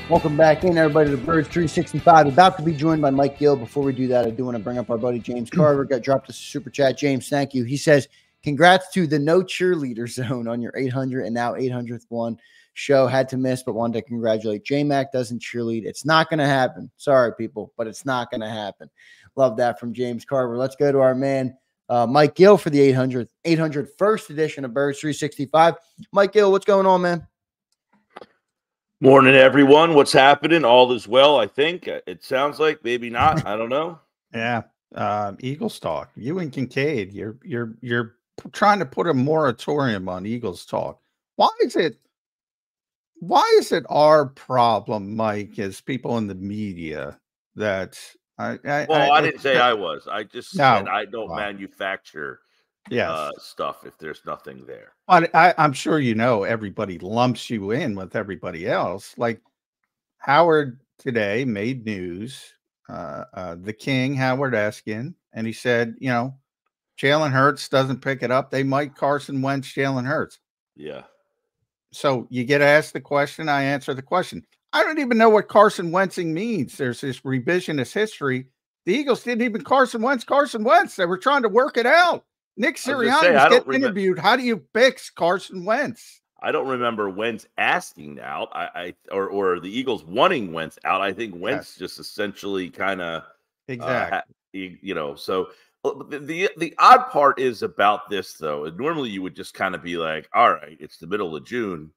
Welcome back in, everybody, to Birds 365. About to be joined by Mike Gill. Before we do that, I do want to bring up our buddy James Carver. Got dropped a super chat. James, thank you. He says, congrats to the No Cheerleader Zone on your 800 and now 800th one show. Had to miss, but wanted to congratulate. J-Mac doesn't cheerlead. It's not going to happen. Sorry, people, but it's not going to happen. Love that from James Carver. Let's go to our man, Mike Gill, for the 800 first edition of Birds 365. Mike Gill, what's going on, man? Morning, everyone. What's happening? All is well, I think. It sounds like, maybe not. I don't know. Yeah. Eagles talk. You and Kincaid, you're trying to put a moratorium on Eagles talk. Why is it our problem, Mike, as people in the media that I didn't say I was. I just said I don't manufacture stuff if there's nothing there. But I'm sure everybody lumps you in with everybody else. Like Howard today made news, the King, Howard Eskin, and he said, Jalen Hurts doesn't pick it up. They might Carson Wentz, Jalen Hurts. Yeah. So you get asked the question, I answer the question. I don't even know what Carson Wentzing means. There's this revisionist history. The Eagles didn't even Carson Wentz. They were trying to work it out. Nick Sirianni was getting interviewed. How do you fix Carson Wentz? I don't remember Wentz asking out. Or the Eagles wanting Wentz out. I think Wentz just essentially kind of So the odd part is about this, though. Normally you would just kind of be like, all right, it's the middle of June,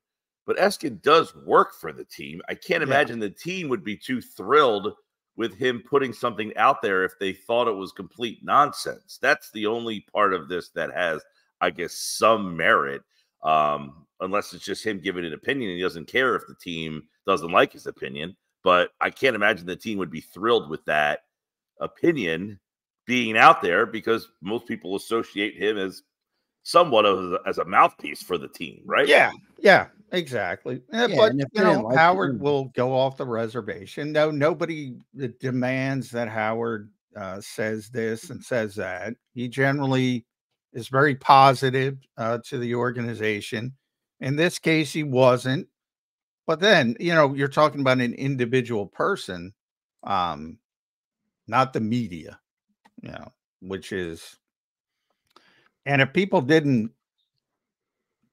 but Eskin does work for the team. I can't imagine the team would be too thrilled with him putting something out there if they thought it was complete nonsense. That's the only part of this that has, I guess, some merit, unless it's just him giving an opinion and he doesn't care if the team doesn't like his opinion. But I can't imagine the team would be thrilled with that opinion being out there because most people associate him as somewhat as a mouthpiece for the team, right? Yeah, exactly. But Howard will go off the reservation. No, nobody demands that Howard says this and says that. He generally is very positive to the organization. In this case, he wasn't. But then, you're talking about an individual person, not the media, which is, and if people didn't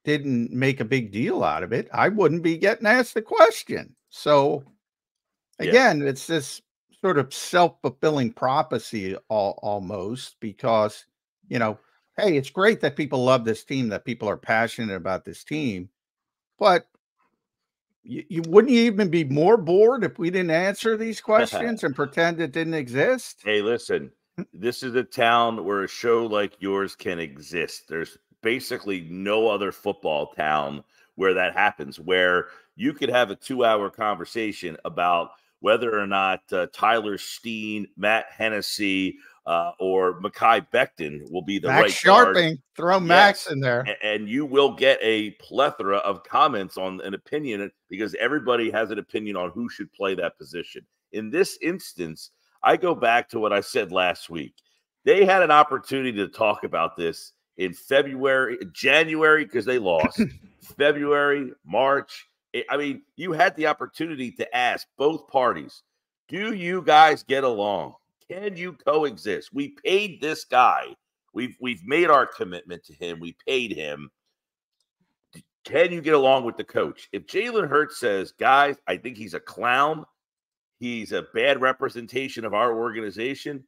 make a big deal out of it, I wouldn't be getting asked the question. So again, it's this sort of self-fulfilling prophecy almost because, hey, it's great that people love this team, that people are passionate about this team, but you wouldn't even be more bored if we didn't answer these questions and pretend it didn't exist? Hey, listen, this is a town where a show like yours can exist. There's basically no other football town where that happens, where you could have a 2-hour conversation about whether or not Tyler Steen, Matt Hennessy, or Mekhi Becton will be the Max right Sharping. guard. Throw Max in there. And you will get a plethora of comments on an opinion because everybody has an opinion on who should play that position. In this instance, I go back to what I said last week. They had an opportunity to talk about this in January, because they lost, February, March. I mean, you had the opportunity to ask both parties, do you guys get along? Can you coexist? We paid this guy. We've made our commitment to him. We paid him. Can you get along with the coach? If Jalen Hurts says, guys, I think he's a clown, he's a bad representation of our organization,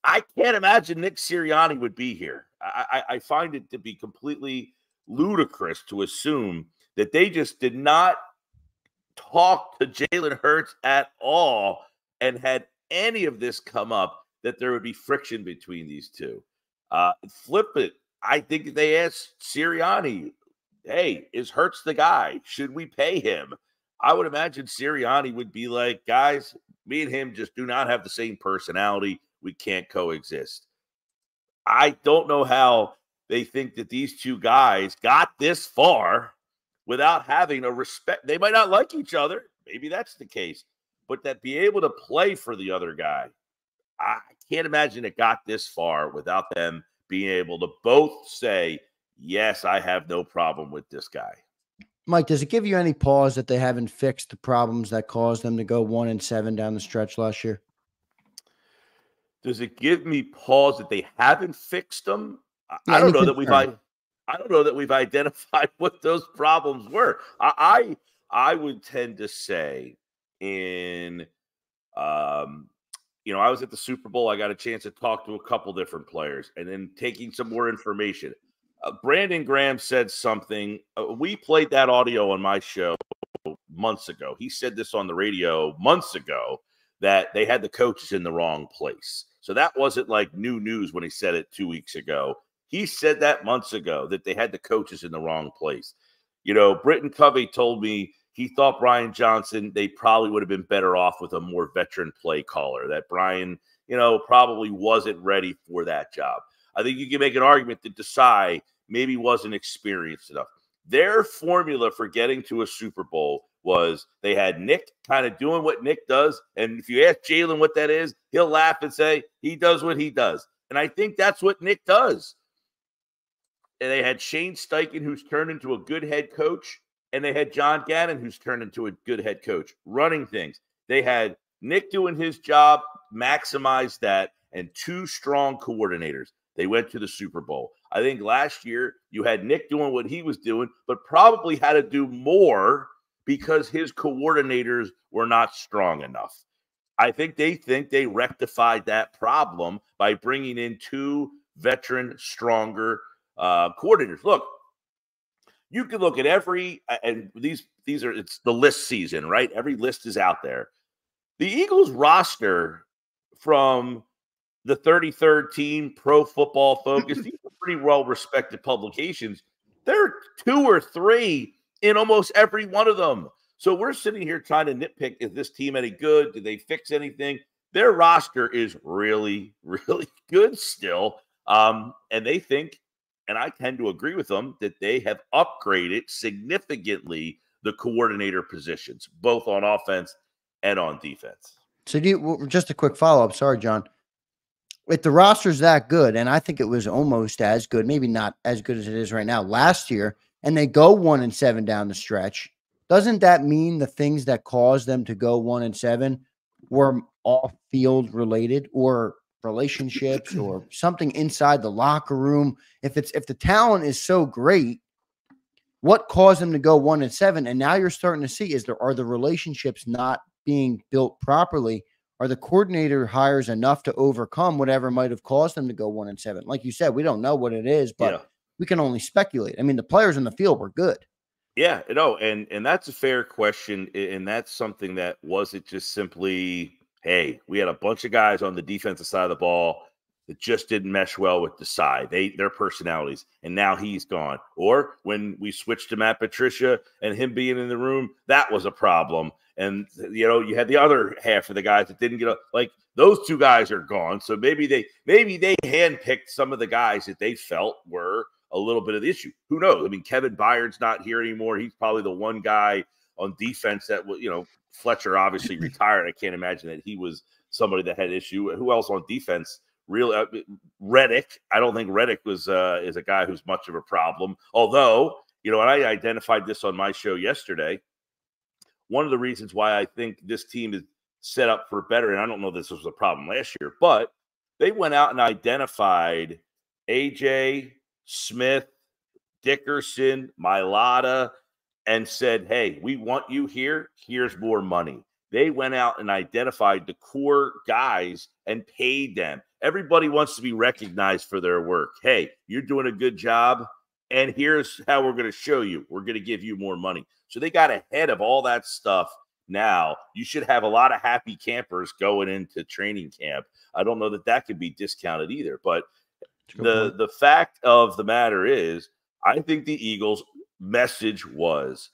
I can't imagine Nick Sirianni would be here. I find it to be completely ludicrous to assume that they just did not talk to Jalen Hurts at all and had any of this come up, that there would be friction between these two. Flip it. I think they asked Sirianni, hey, is Hurts the guy? Should we pay him? I would imagine Sirianni would be like, guys, me and him just do not have the same personality. We can't coexist. I don't know how they think that these two guys got this far without having a respect. They might not like each other. Maybe that's the case. But that be able to play for the other guy, I can't imagine it got this far without them being able to both say, yes, I have no problem with this guy. Mike, does it give you any pause that they haven't fixed the problems that caused them to go 1-7 down the stretch last year? Does it give me pause that they haven't fixed them? Yeah, I don't any know that we've concern? I don't know that we've identified what those problems were. I would tend to say in I was at the Super Bowl. I got a chance to talk to a couple different players and then taking some more information. Brandon Graham said something. We played that audio on my show months ago. He said this on the radio months ago that they had the coaches in the wrong place. So that wasn't like new news when he said it 2 weeks ago. He said that months ago that they had the coaches in the wrong place. Britton Covey told me he thought Brian Johnson, they probably would have been better off with a more veteran play caller, that Brian, probably wasn't ready for that job. I think you can make an argument that Desai maybe wasn't experienced enough. Their formula for getting to a Super Bowl was they had Nick kind of doing what Nick does. And if you ask Jalen what that is, he'll laugh and say he does what he does. And I think that's what Nick does. And they had Shane Steichen, who's turned into a good head coach. And they had John Gannon, who's turned into a good head coach, running things. They had Nick doing his job, maximize that, and two strong coordinators. They went to the Super Bowl. I think last year you had Nick doing what he was doing, but probably had to do more because his coordinators were not strong enough. I think they rectified that problem by bringing in two veteran, stronger coordinators. Look, you can look at every, and it's the list season, right? Every list is out there. The Eagles roster from the 33rd team, Pro Football Focus, these are pretty well-respected publications. There are 2 or 3 in almost every one of them. So we're sitting here trying to nitpick, is this team any good? Did they fix anything? Their roster is really, really good still. And they think, and I tend to agree with them, that they have upgraded significantly the coordinator positions, both on offense and on defense. So just a quick follow-up. Sorry, John. If the roster's that good, and I think it was almost as good, maybe not as good as it is right now, last year, and they go 1-7 down the stretch, doesn't that mean the things that caused them to go 1-7 were off-field related or relationships or something inside the locker room? If the talent is so great, what caused them to go 1-7? And now you're starting to see are the relationships not being built properly? Are the coordinator hires enough to overcome whatever might have caused them to go 1-7? Like you said, we don't know what it is, but we can only speculate. I mean, the players in the field were good. Yeah, and that's a fair question. And that's something that wasn't just simply, hey, we had a bunch of guys on the defensive side of the ball that just didn't mesh well with Desai, their personalities, and now he's gone. Or when we switched to Matt Patricia and him being in the room, that was a problem. And, you had the other half of the guys that didn't get up. Like, those 2 guys are gone. So maybe they handpicked some of the guys that they felt were a little bit of the issue. Who knows? I mean, Kevin Byard's not here anymore. He's probably the one guy on defense that, Fletcher obviously retired. I can't imagine that he was somebody that had issue. Who else on defense? Reddick. I don't think Reddick is a guy who's much of a problem. Although, and I identified this on my show yesterday. One of the reasons why I think this team is set up for better, and I don't know if this was a problem last year, but they went out and identified AJ, Smith, Dickerson, Mailata, and said, hey, we want you here. Here's more money. They went out and identified the core guys and paid them. Everybody wants to be recognized for their work. Hey, you're doing a good job, and here's how we're going to show you. We're going to give you more money. So they got ahead of all that stuff. Now, you should have a lot of happy campers going into training camp. I don't know that could be discounted either. But the fact of the matter is, I think the Eagles' message was,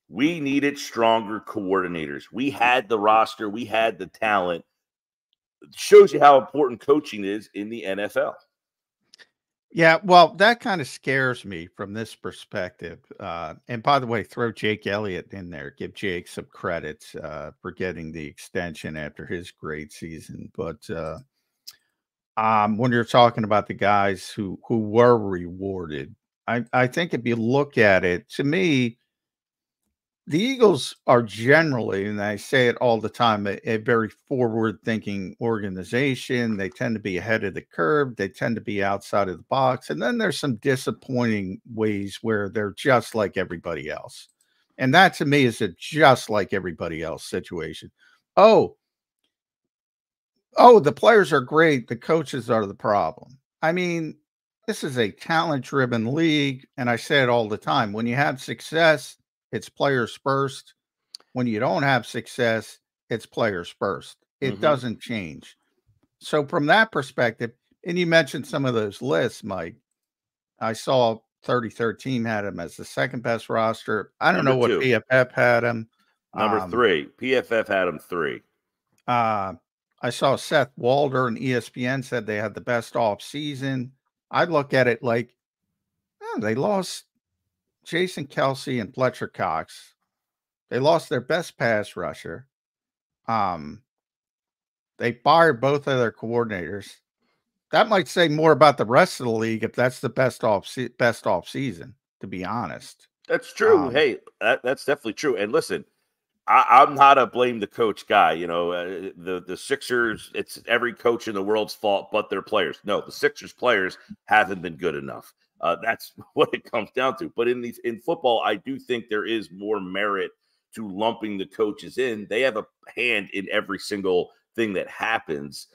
we needed stronger coordinators. We had the roster. We had the talent. It shows you how important coaching is in the NFL. Yeah, well, that kind of scares me from this perspective. And by the way, throw Jake Elliott in there. Give Jake some credit for getting the extension after his great season. But when you're talking about the guys who were rewarded, I think if you look at it, to me, the Eagles are generally, and I say it all the time, a very forward-thinking organization. They tend to be ahead of the curve. They tend to be outside of the box. And then there's some disappointing ways where they're just like everybody else. And that to me is a just like everybody else situation. Oh, the players are great. The coaches are the problem. I mean, this is a talent-driven league, and I say it all the time. When you have success, it's players first. When you don't have success, it's players first. It doesn't change. So from that perspective, and you mentioned some of those lists, Mike. I saw 33rd team had him as the second best roster. I don't know what PFF had him. Number 3. PFF had him 3. I saw Seth Walder and ESPN said they had the best offseason. I look at it like, oh, they lost Jason Kelsey and Fletcher Cox. They lost their best pass rusher. They fired both of their coordinators. That might say more about the rest of the league if that's the best off season, to be honest. That's true. Hey, that's definitely true. And listen, I'm not a blame the coach guy. You know, the Sixers, it's every coach in the world's fault but their players. No, the Sixers players haven't been good enough. That's what it comes down to. But in football, I do think there is more merit to lumping the coaches in. They have a hand in every single thing that happens,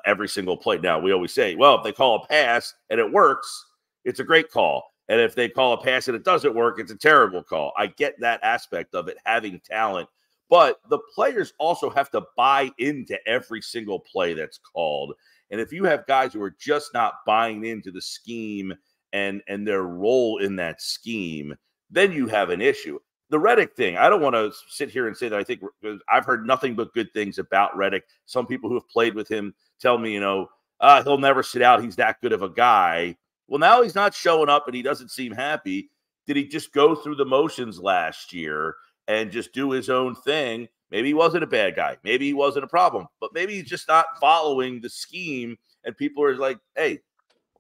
every single play. Now, we always say, well, if they call a pass and it works, it's a great call. And if they call a pass and it doesn't work, it's a terrible call. I get that aspect of it, having talent. But the players also have to buy into every single play that's called. And if you have guys who are just not buying into the scheme and their role in that scheme, then you have an issue. The Reddick thing, I don't want to sit here and say that I think I've heard nothing but good things about Reddick. Some people who have played with him tell me, he'll never sit out. He's that good of a guy. Well, now he's not showing up and he doesn't seem happy. Did he just go through the motions last year and just do his own thing? Maybe he wasn't a bad guy. Maybe he wasn't a problem. But maybe he's just not following the scheme. And people are like, hey,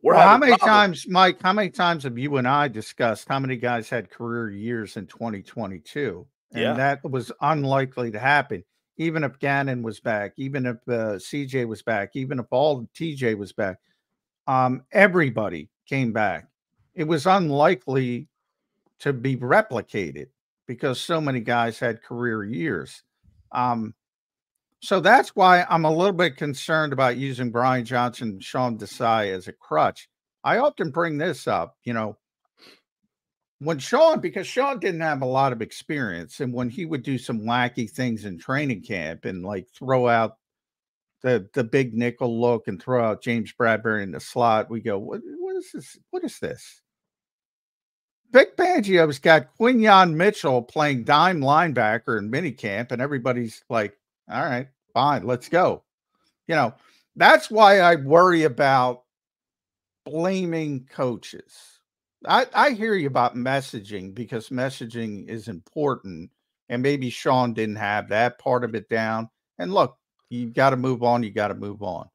how many times, Mike, how many times have you and I discussed how many guys had career years in 2022? And that was unlikely to happen. Even if Gannon was back, even if CJ was back, even if all TJ was back, everybody came back. It was unlikely to be replicated because so many guys had career years. So that's why I'm a little bit concerned about using Brian Johnson and Sean Desai as a crutch. I often bring this up, because Sean didn't have a lot of experience, and when he would do some wacky things in training camp and like throw out the big nickel look and throw out James Bradbury in the slot, we go, what is this? What is this? Vic Fangio's got Quinyon Mitchell playing dime linebacker in minicamp, and everybody's like, all right, fine, let's go. That's why I worry about blaming coaches. I hear you about messaging because messaging is important, and maybe Sean didn't have that part of it down. And look, you got to move on. You got to move on.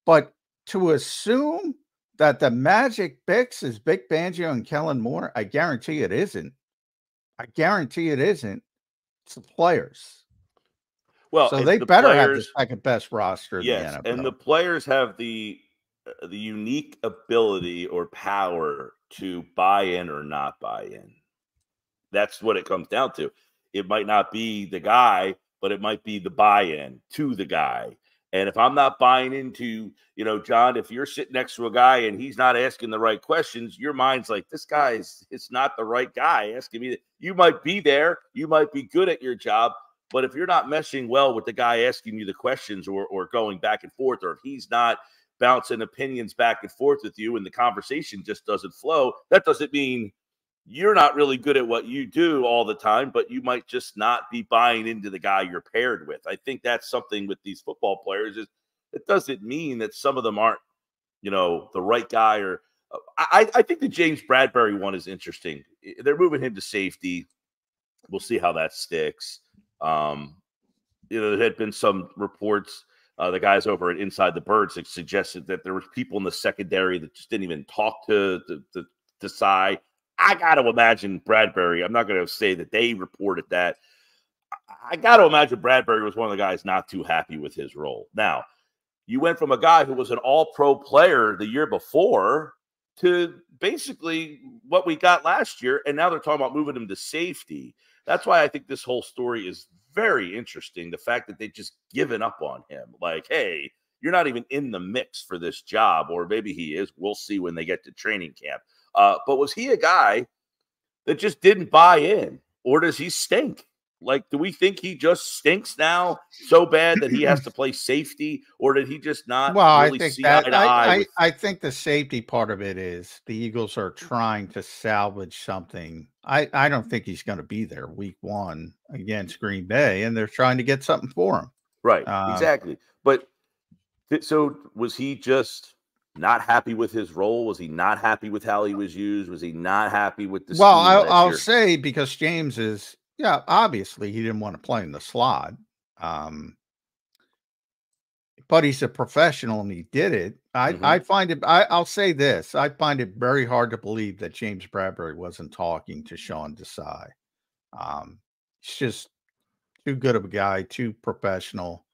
But to assume that the magic fix is Vic Fangio and Kellen Moore, I guarantee it isn't. It's the players. Well, so they better have the second best roster. Yes, in the NFL. And the players have the unique ability or power to buy in or not buy in. That's what it comes down to. It might not be the guy, but it might be the buy-in to the guy. And if I'm not buying into, John, if you're sitting next to a guy and he's not asking the right questions, your mind's like, this guy it's not the right guy asking me. You might be there. You might be good at your job. But if you're not meshing well with the guy asking you the questions or going back and forth, or if he's not bouncing opinions back and forth with you and the conversation just doesn't flow, that doesn't mean you're not really good at what you do all the time, but you might just not be buying into the guy you're paired with. I think that's something with these football players is it doesn't mean that some of them aren't, the right guy. Or I think the James Bradbury one is interesting. They're moving him to safety. We'll see how that sticks. There had been some reports, the guys over at Inside the Birds that suggested that there were people in the secondary that just didn't even talk to Desai. I got to imagine Bradbury. I'm not going to say that they reported that. I got to imagine Bradbury was one of the guys not too happy with his role. Now, you went from a guy who was an all-pro player the year before to basically what we got last year, and now they're talking about moving him to safety. That's why I think this whole story is very interesting, the fact that they've just given up on him. Like, hey, you're not even in the mix for this job, or maybe he is. We'll see when they get to training camp. But was he a guy that just didn't buy in, or does he stink? Like, do we think he just stinks now so bad that he has to play safety, or did he just not really see eye to eye? I think the safety part of it is the Eagles are trying to salvage something. I don't think he's going to be there week 1 against Green Bay, and they're trying to get something for him. Right, exactly. But so was he just not happy with his role? Was he not happy with how he was used? Was he not happy with the scheme? Well, I'll say, because James is, yeah, obviously he didn't want to play in the slot. But he's a professional and he did it. I find it, I'll say this, I find it very hard to believe that James Bradbury wasn't talking to Sean Desai. He's just too good of a guy, too professional.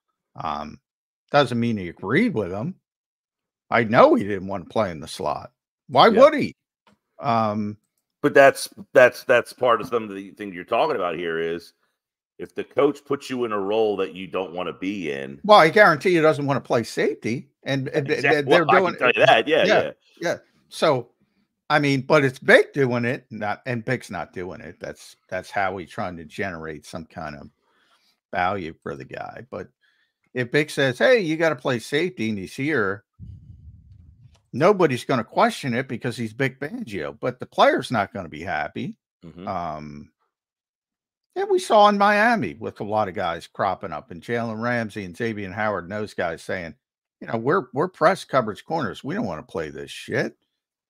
Doesn't mean he agreed with him. I know he didn't want to play in the slot. Why would he? But that's part of some of the thing you're talking about here is if the coach puts you in a role that you don't want to be in. Well, I guarantee he doesn't want to play safety, and exactly. they're doing I can tell you that. Yeah. So, I mean, but it's Bick doing it, and Bick's not doing it. That's how he's trying to generate some kind of value for the guy. But if Bick says, "Hey, you got to play safety," and he's here, nobody's going to question it because he's Vic Fangio, but the player's not going to be happy. And we saw in Miami with a lot of guys cropping up, and Jalen Ramsey and Xavier Howard and those guys saying, you know, we're press coverage corners. We don't want to play this shit.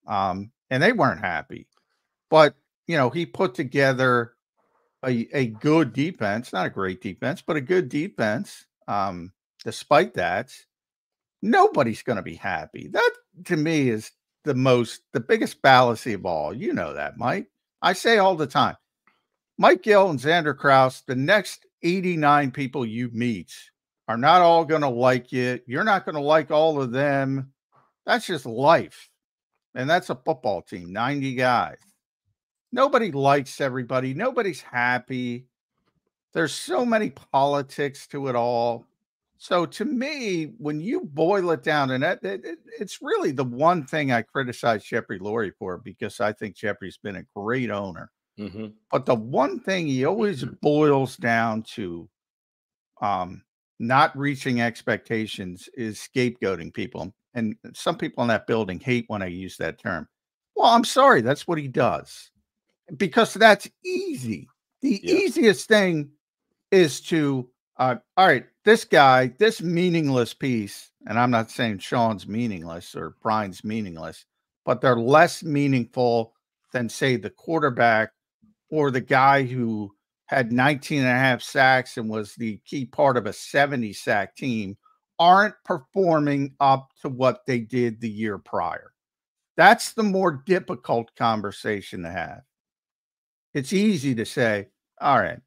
And they weren't happy. But, you know, he put together a good defense, not a great defense, but a good defense. Despite that, nobody's going to be happy. That, to me, is the biggest fallacy of all. You know that, Mike. I say all the time, Mike Gill and Xander Krause, the next 89 people you meet are not all going to like you. You're not going to like all of them. That's just life. And that's a football team, 90 guys. Nobody likes everybody. Nobody's happy. There's so many politics to it all. So to me, when you boil it down, and it's really the one thing I criticize Jeffrey Lurie for, because I think Jeffrey's been a great owner. But the one thing he always boils down to not reaching expectations is scapegoating people. And some people in that building hate when I use that term. Well, I'm sorry. That's what he does, because that's easy. The easiest thing is to, all right, this guy, this meaningless piece, and I'm not saying Sean's meaningless or Brian's meaningless, but they're less meaningful than, say, the quarterback or the guy who had 19 and a half sacks and was the key part of a 70-sack team, aren't performing up to what they did the year prior. That's the more difficult conversation to have. It's easy to say, all right,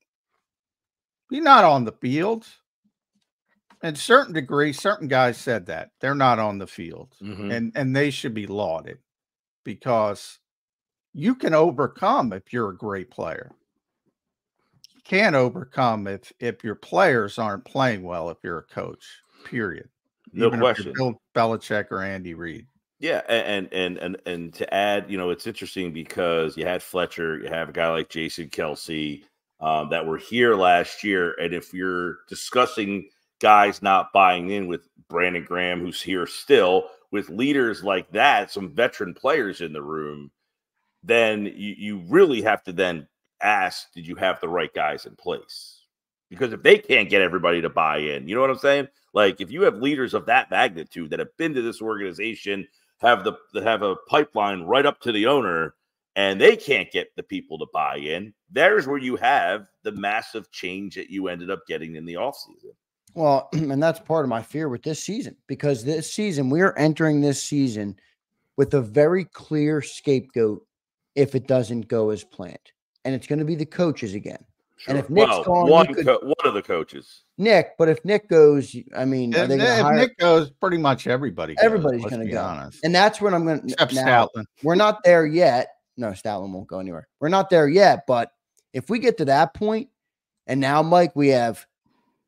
you're not on the field. In certain degree, certain guys said that. They're not on the field. And they should be lauded, because you can overcome if you're a great player. You can't overcome if your players aren't playing well, if you're a coach, period. No question. If you're Bill Belichick or Andy Reid. Yeah, and to add, you know, it's interesting because you had Fletcher, you have a guy like Jason Kelsey that were here last year, and if you're discussing guys not buying in with Brandon Graham, who's here still, with leaders like that, some veteran players in the room, then you really have to then ask, did you have the right guys in place? Because if they can't get everybody to buy in, you know what I'm saying? Like, if you have leaders of that magnitude that have been to this organization, have a pipeline right up to the owner, and they can't get the people to buy in, there's where you have the massive change that you ended up getting in the offseason. Well, and that's part of my fear with this season, because this season, we are entering this season with a very clear scapegoat if it doesn't go as planned. And it's going to be the coaches again. Sure. And if Nick's gone, one of the coaches. Nick, but if Nick goes, I mean, are they going to hire? If Nick goes, pretty much everybody goes. Everybody's going to go. Honest. And that's what I'm going to. Except now, Stoutland. We're not there yet. No, Stoutland won't go anywhere. We're not there yet. But if we get to that point, and now, Mike, we have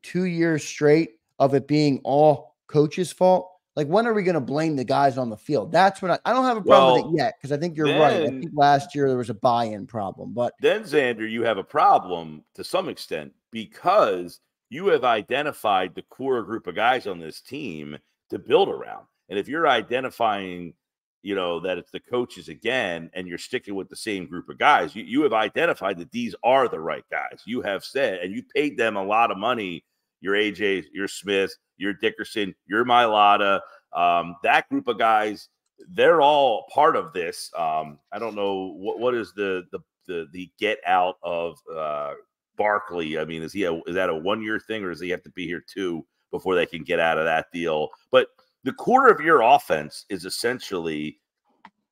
2 years straight of it being all coach's fault. Like, when are we going to blame the guys on the field? That's when I don't have a problem with it yet, because I think you're right. I think last year there was a buy-in problem. But then, Xander, you have a problem to some extent because you have identified the core group of guys on this team to build around. And if you're identifying, that it's the coaches again, and you're sticking with the same group of guys, you have identified that these are the right guys. You have said, and you paid them a lot of money. Your AJ, your Smith, your Dickerson, your Mailata, that group of guys, they're all part of this. I don't know what is the get out of Barkley. I mean, is that a 1 year thing, or does he have to be here 2 before they can get out of that deal? But the core of your offense is essentially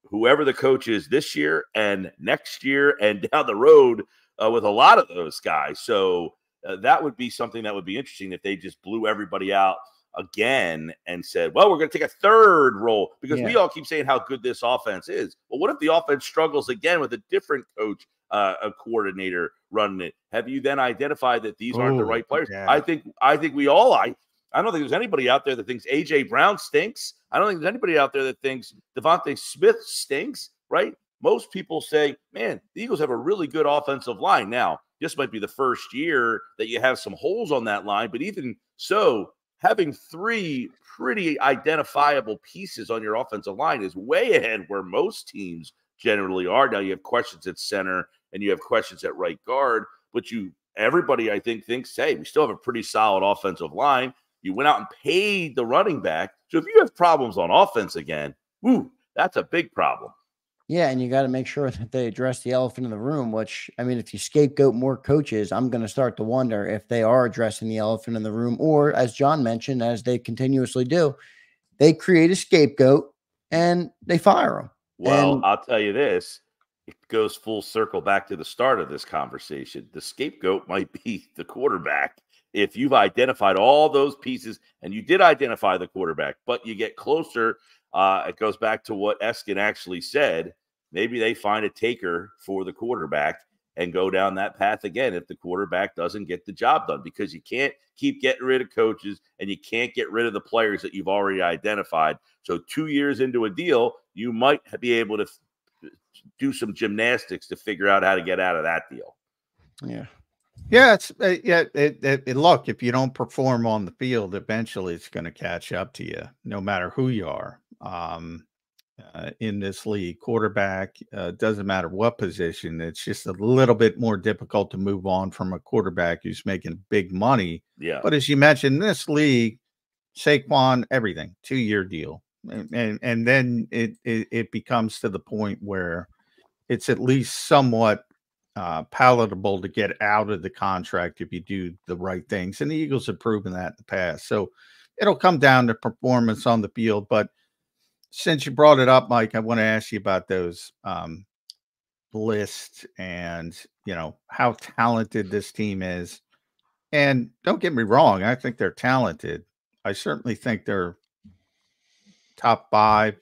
whoever the coach is this year and next year and down the road with a lot of those guys. So that would be something that would be interesting if they just blew everybody out again and said, well, we're going to take a third role, because we all keep saying how good this offense is. Well, what if the offense struggles again with a different coach, a coordinator running it? Have you then identified that these aren't the right players? Yeah. I think we all, I don't think there's anybody out there that thinks AJ Brown stinks. I don't think there's anybody out there that thinks Devontae Smith stinks, right? Most people say, man, the Eagles have a really good offensive line. Now, this might be the first year that you have some holes on that line, but even so, having 3 pretty identifiable pieces on your offensive line is way ahead where most teams generally are. Now, you have questions at center and you have questions at right guard, but everybody, I think, thinks, hey, we still have a pretty solid offensive line. You went out and paid the running back. So if you have problems on offense again, that's a big problem. Yeah, and you got to make sure that they address the elephant in the room, which, I mean, if you scapegoat more coaches, I'm going to start to wonder if they are addressing the elephant in the room, or, as John mentioned, as they continuously do, they create a scapegoat and they fire them. Well, I'll tell you this. It goes full circle back to the start of this conversation. The scapegoat might be the quarterback. If you've identified all those pieces, and you did identify the quarterback, but you get closer, it goes back to what Eskin actually said. Maybe they find a taker for the quarterback and go down that path again if the quarterback doesn't get the job done, because you can't keep getting rid of coaches and you can't get rid of the players that you've already identified. So 2 years into a deal, you might be able to do some gymnastics to figure out how to get out of that deal. Yeah. Yeah, look, if you don't perform on the field, eventually it's going to catch up to you, no matter who you are. In this league, quarterback, doesn't matter what position. It's just a little bit more difficult to move on from a quarterback who's making big money. Yeah. But as you mentioned, in this league, Saquon, everything, 2-year deal. And then it becomes to the point where it's at least somewhat palatable to get out of the contract if you do the right things. And the Eagles have proven that in the past. So it'll come down to performance on the field. But since you brought it up, Mike, I want to ask you about those lists and, how talented this team is. And don't get me wrong, I think they're talented. I certainly think they're top 5.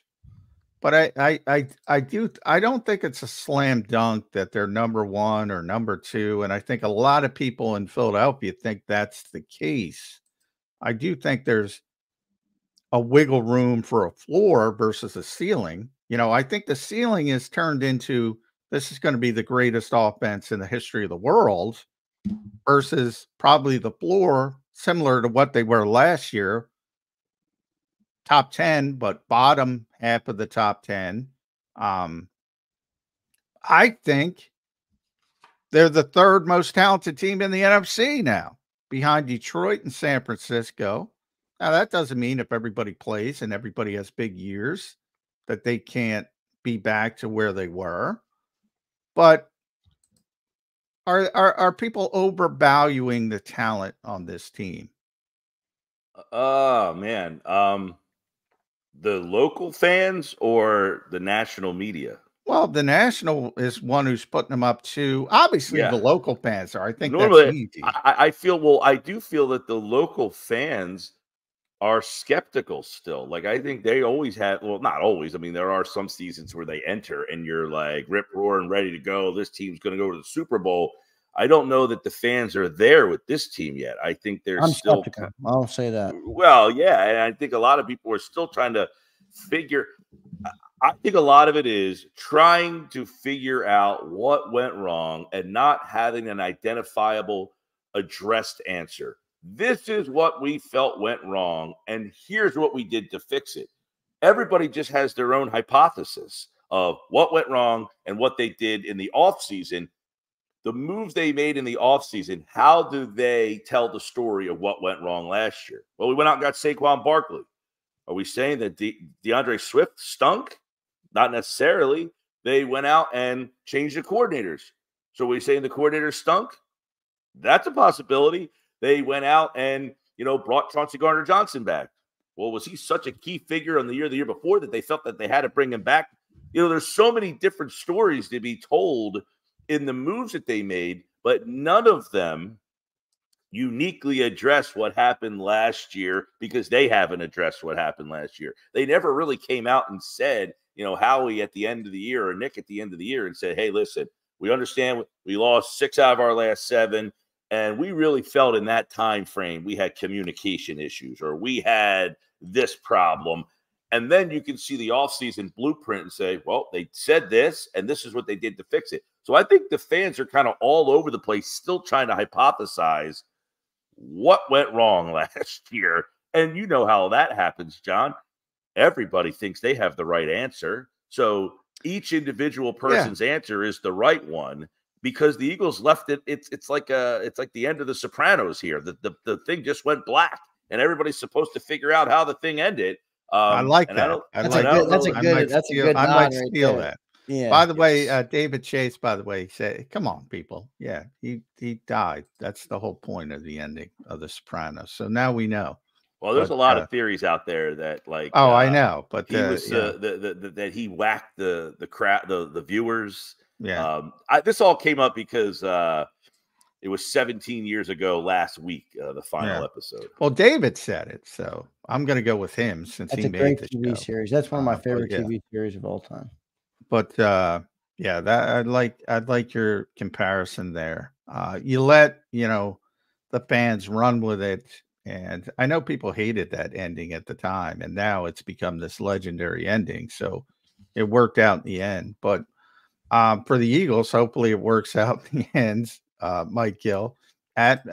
But I don't think it's a slam dunk that they're number 1 or number 2. And I think a lot of people in Philadelphia think that's the case. I do think there's a wiggle room for a floor versus a ceiling. I think the ceiling is turned into, this is going to be the greatest offense in the history of the world, versus probably the floor, similar to what they were last year, top 10, but bottom half of the top 10. I think they're the 3rd most talented team in the NFC now, behind Detroit and San Francisco. Now, that doesn't mean if everybody plays and everybody has big years that they can't be back to where they were. But are people overvaluing the talent on this team? Oh, man. The local fans or the national media? Well, the national is one who's putting them up to. Obviously, the local fans are. I think that's Normally, easy. I feel, well, I do feel that the local fans are skeptical still. Like, I think they always have, well, not always. I mean, there are some seasons where they enter and you're like rip roaring, ready to go. This team's going to go to the Super Bowl. I don't know that the fans are there with this team yet. I think they're still skeptical. I'll say that. Well, yeah, and I think a lot of people are still trying to figure. I think a lot of it is trying to figure out what went wrong and not having an identifiable, addressed answer. This is what we felt went wrong, and here's what we did to fix it. Everybody just has their own hypothesis of what went wrong and what they did in the offseason. The moves they made in the offseason, how do they tell the story of what went wrong last year? Well, we went out and got Saquon Barkley. Are we saying that DeAndre Swift stunk? Not necessarily. They went out and changed the coordinators. So are we saying the coordinators stunk? That's a possibility. They went out and, brought Chauncey Gardner-Johnson back. Well, was he such a key figure on the year before that they felt that they had to bring him back? There's so many different stories to be told in the moves that they made, but none of them uniquely address what happened last year because they haven't addressed what happened last year. They never really came out and said, Howie at the end of the year or Nick at the end of the year and said, hey, listen, we understand we lost 6 out of our last 7, and we really felt in that time frame we had communication issues or we had this problem. And then you can see the offseason blueprint and say, well, they said this, and this is what they did to fix it. So I think the fans are kind of all over the place, still trying to hypothesize what went wrong last year. And you know how that happens, John. Everybody thinks they have the right answer. So each individual person's answer is the right one because the Eagles left it. It's like the end of The Sopranos here. The thing just went black, and everybody's supposed to figure out how the thing ended. I like that. That's a good. I might steal that. Yeah. By the way, David Chase, by the way, said, come on, people. Yeah, he died. That's the whole point of the ending of The Sopranos. So now we know. Well, there's a lot of theories out there that, like, I know, but he was that he whacked the crowd, the viewers. Yeah. This all came up because it was 17 years ago last week, the final episode. Well, David said it, so I'm going to go with him since he made the TV series. That's one of my favorite TV series of all time. But that I'd like your comparison there. You let the fans run with it. And I know people hated that ending at the time, and now it's become this legendary ending. So it worked out in the end. But for the Eagles, hopefully it works out in the end. Mike Gill at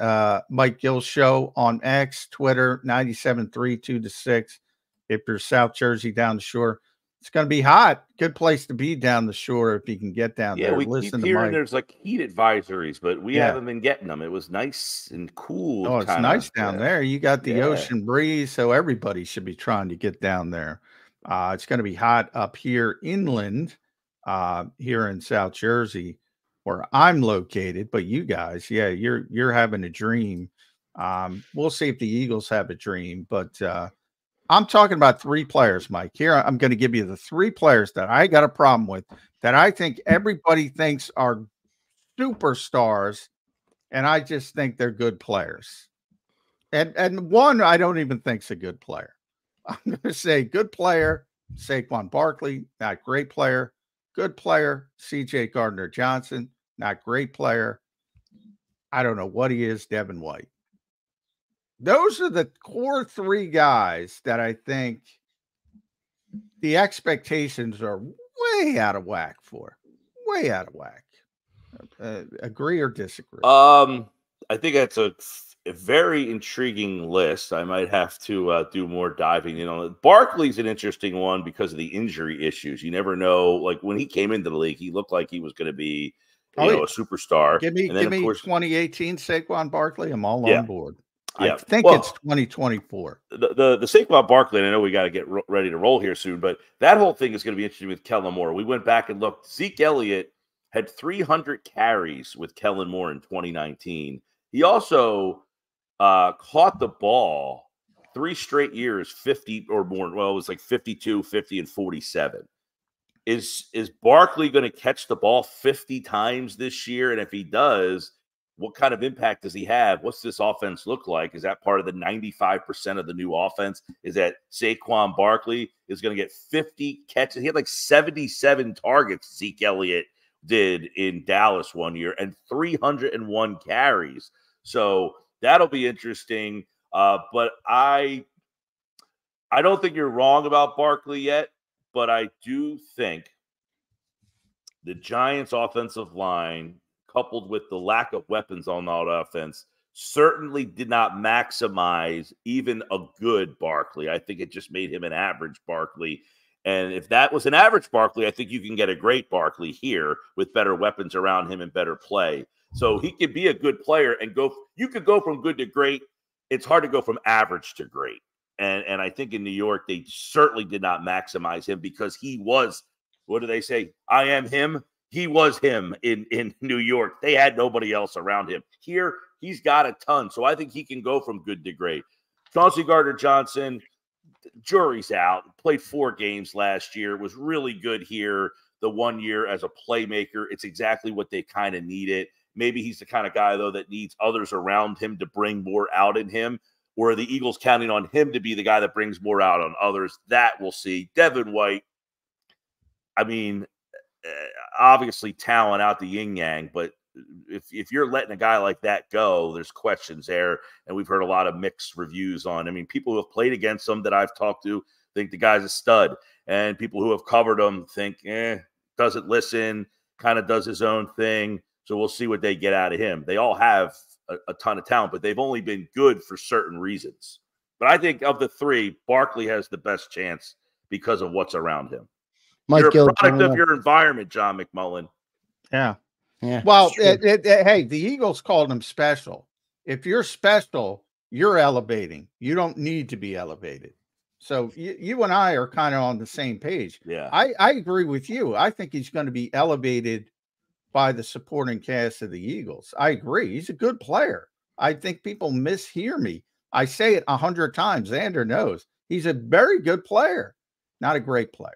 Mike Gill Show on X, Twitter, 97.3, 2-6. If you're South Jersey down the shore, it's going to be hot. Good place to be down the shore if you can get down there. We keep hearing there's like heat advisories, but we haven't been getting them. It was nice and cool. Oh, it's nice down there. You got the ocean breeze, so everybody should be trying to get down there. It's going to be hot up here inland, here in South Jersey, where I'm located. But you guys, you're having a dream. We'll see if the Eagles have a dream, but I'm talking about 3 players, Mike. Here, I'm going to give you the 3 players that I got a problem with, that I think everybody thinks are superstars, and I just think they're good players. And one I don't even think's a good player. I'm going to say good player, Saquon Barkley, not great player. Good player, C.J. Gardner-Johnson, not great player. I don't know what he is, Devin White. Those are the core 3 guys that I think the expectations are way out of whack for. Way out of whack. Agree or disagree? I think that's a very intriguing list. I might have to do more diving in on it. Barkley's an interesting one because of the injury issues. You never know. Like when he came into the league, he looked like he was going to be a superstar. Give me 2018 Saquon Barkley. I'm all on board. Yeah. I think it's 2024. The Saquon Barkley, and I know we got to get ready to roll here soon, but that whole thing is going to be interesting with Kellen Moore. We went back and looked. Zeke Elliott had 300 carries with Kellen Moore in 2019. He also caught the ball 3 straight years, 50 or more. Well, it was like 52, 50, and 47. Is Barkley going to catch the ball 50 times this year? And if he does, what kind of impact does he have? What's this offense look like? Is that part of the 95% of the new offense? Is that Saquon Barkley is going to get 50 catches? He had like 77 targets, Zeke Elliott did in Dallas one year, and 301 carries. So that'll be interesting. But I don't think you're wrong about Barkley yet, but I do think the Giants' offensive line, coupled with the lack of weapons on that offense, certainly did not maximize even a good Barkley. I think it just made him an average Barkley. And if that was an average Barkley, I think you can get a great Barkley here with better weapons around him and better play. So he could be a good player and you could go from good to great. It's hard to go from average to great. And I think in New York, they certainly did not maximize him because he was, what do they say? I am him. He was him in New York. They had nobody else around him. Here, he's got a ton. So I think he can go from good to great. Chauncey Gardner-Johnson, jury's out. Played 4 games last year. Was really good here the 1 year as a playmaker. It's exactly what they kind of needed. Maybe he's the kind of guy, though, that needs others around him to bring more out in him. Or are the Eagles counting on him to be the guy that brings more out on others? That we'll see. Devin White, I mean, obviously talent out the yin-yang, but if you're letting a guy like that go, there's questions there, and we've heard a lot of mixed reviews on. I mean, people who have played against him that I've talked to think the guy's a stud, and people who have covered him think, doesn't listen, kind of does his own thing, so we'll see what they get out of him. They all have a ton of talent, but they've only been good for certain reasons. But I think of the 3, Barkley has the best chance because of what's around him. You're Gill, a product of your environment, John McMullen. Yeah. Yeah. Well, hey, the Eagles called him special. If you're special, you're elevating. You don't need to be elevated. So you and I are kind of on the same page. Yeah. I agree with you. I think he's going to be elevated by the supporting cast of the Eagles. I agree. He's a good player. I think people mishear me. I say it 100 times. Xander knows. He's a very good player, not a great player.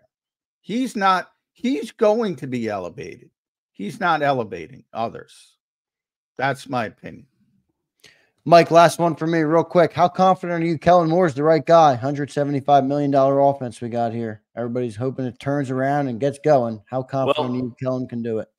He's going to be elevated. He's not elevating others. That's my opinion. Mike, last one for me real quick. How confident are you Kellen Moore's the right guy? $175 million offense we got here. Everybody's hoping it turns around and gets going. How confident are you Kellen can do it?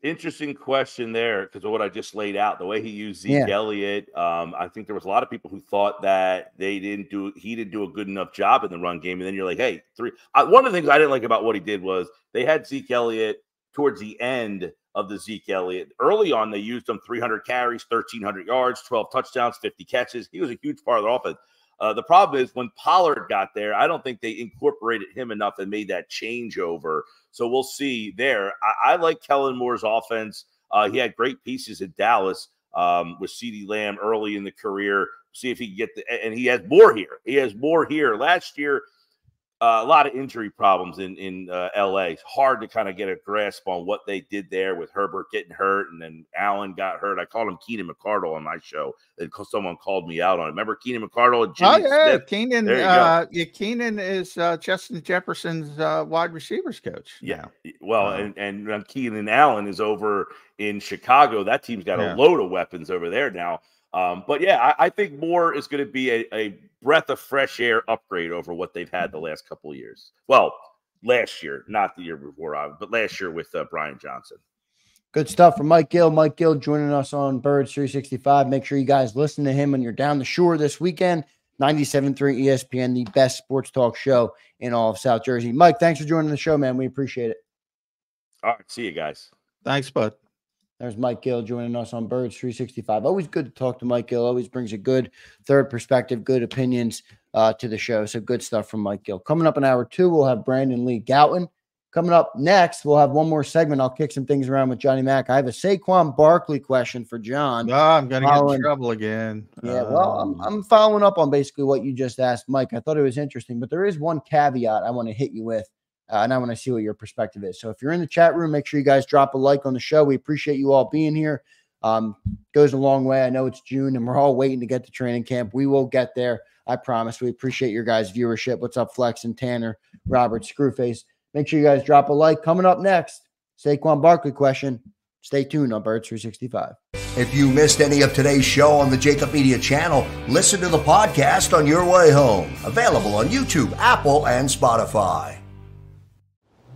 Interesting question there because of what I just laid out. The way he used Zeke Elliott, I think there was a lot of people who thought that he didn't do a good enough job in the run game. And then you're like, hey, 3. One of the things I didn't like about what he did was they had Zeke Elliott towards the end of the Zeke Elliott. Early on, they used him 300 carries, 1,300 yards, 12 touchdowns, 50 catches. He was a huge part of the offense. The problem is when Pollard got there, I don't think they incorporated him enough and made that changeover. So we'll see there. I like Kellen Moore's offense. He had great pieces in Dallas with CeeDee Lamb early in the career. See if he can get and he has more here. He has more here. Last year, a lot of injury problems in LA. It's hard to kind of get a grasp on what they did there with Herbert getting hurt and then Allen got hurt. I called him Keenan McCardle on my show. And someone called me out on it. Remember Keenan McCardle and Jimmy Smith? Keenan. Keenan is Justin Jefferson's wide receivers coach. Yeah. Well, and Keenan Allen is over in Chicago. That team's got a load of weapons over there now. But yeah, I think Moore is going to be a breath of fresh air upgrade over what they've had the last couple of years. Well, last year, not the year before, but last year with Brian Johnson. Good stuff from Mike Gill. Mike Gill joining us on Birds 365. Make sure you guys listen to him when you're down the shore this weekend. 97.3 ESPN, the best sports talk show in all of South Jersey. Mike, thanks for joining the show, man. We appreciate it. All right. See you guys. Thanks, bud. There's Mike Gill joining us on Birds 365. Always good to talk to Mike Gill. Always brings a good third perspective, good opinions to the show. So good stuff from Mike Gill. Coming up in hour 2, we'll have Brandon Lee Gouton. Coming up next, we'll have one more segment. I'll kick some things around with Johnny Mack. I have a Saquon Barkley question for John. No, I'm going to get in trouble again. Yeah, well, I'm following up on basically what you just asked, Mike. I thought it was interesting, but there is one caveat I want to hit you with. And I want to see what your perspective is. So if you're in the chat room, make sure you guys drop a like on the show. We appreciate you all being here. Goes a long way. I know it's June and we're all waiting to get to training camp. We will get there. I promise. We appreciate your guys' viewership. What's up, Flex and Tanner, Robert, Screwface, Make sure you guys drop a like. Coming up next, Saquon Barkley question. Stay tuned on Birds 365. If you missed any of today's show on the JAKIB Media channel, listen to the podcast on your way home. Available on YouTube, Apple, and Spotify.